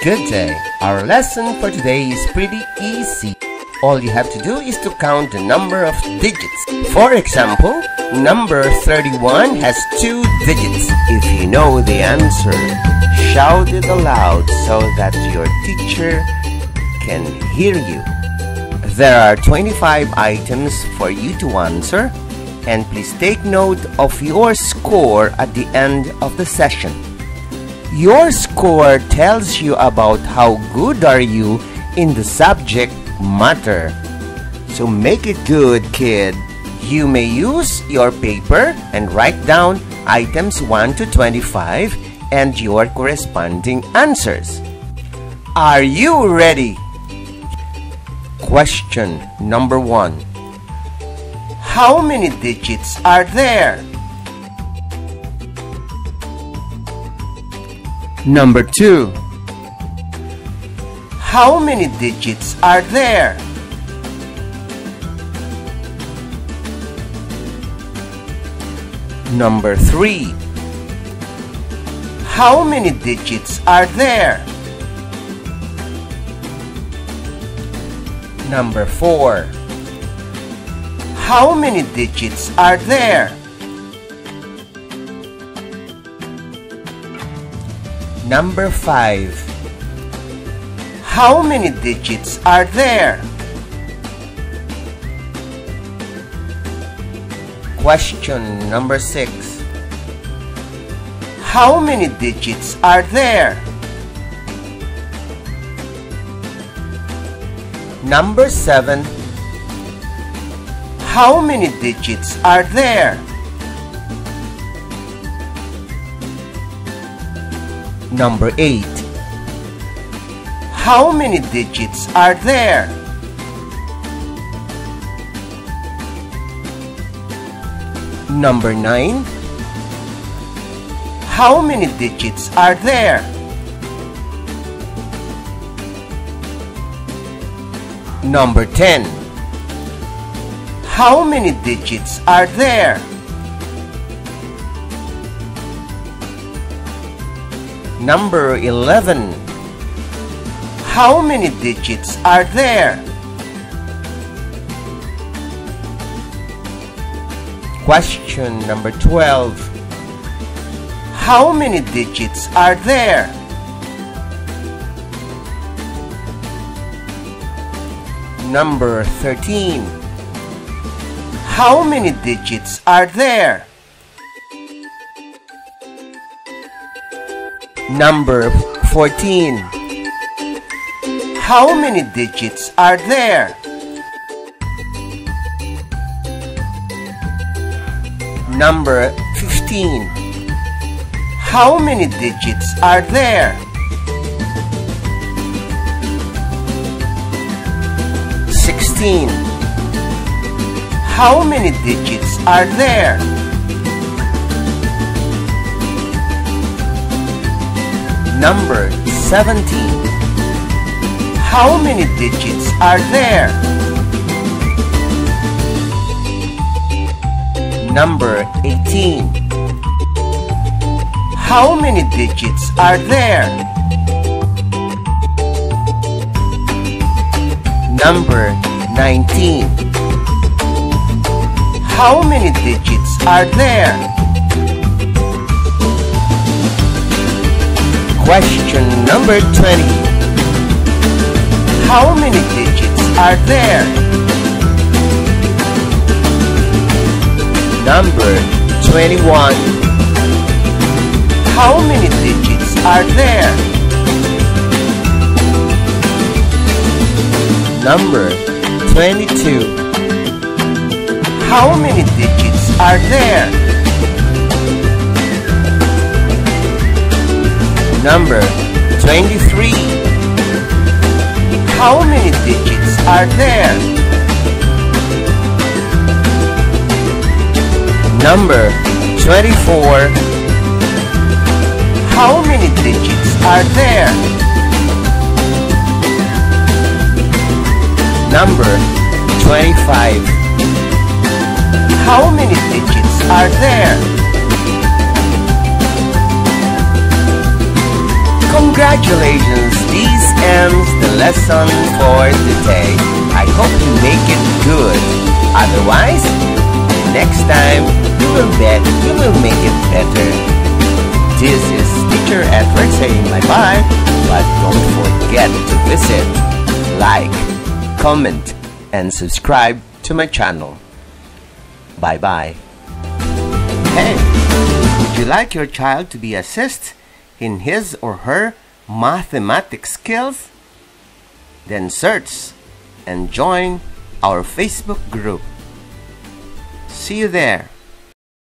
Good day. Our lesson for today is pretty easy. All you have to do is to count the number of digits. For example, number 31 has 2 digits. If you know the answer, shout it aloud so that your teacher can hear you. There are 25 items for you to answer, and please take note of your score at the end of the session. Your score tells you about how good are you in the subject matter. So make it good, kid. You may use your paper and write down items 1 to 25 and your corresponding answers. Are you ready? Question number 1. How many digits are there? Number 2. How many digits are there? Number 3. How many digits are there? Number 4. How many digits are there? Number 5. How many digits are there? Question number 6. How many digits are there? Number 7. How many digits are there? Number 8. How many digits are there? Number 9. How many digits are there? Number 10. How many digits are there? Number 11. How many digits are there? Question number 12. How many digits are there? Number 13. How many digits are there? Number 14. How many digits are there? Number 15. How many digits are there? 16. How many digits are there? Number 17. How many digits are there? Number 18. How many digits are there? Number 19. How many digits are there? Question number 20. How many digits are there? Number 21. How many digits are there? Number 22. How many digits are there? Number 23. How many digits are there? Number 24. How many digits are there? Number 25. How many digits are there? Congratulations, ends the lesson for today. I hope you make it good. Otherwise, next time you will make it better. This is Teacher Edward saying bye-bye, but don't forget to visit, like, comment, and subscribe to my channel. Bye-bye. Hey, would you like your child to be assist in his or her mathematics skills? Then search and join our Facebook group. See you there.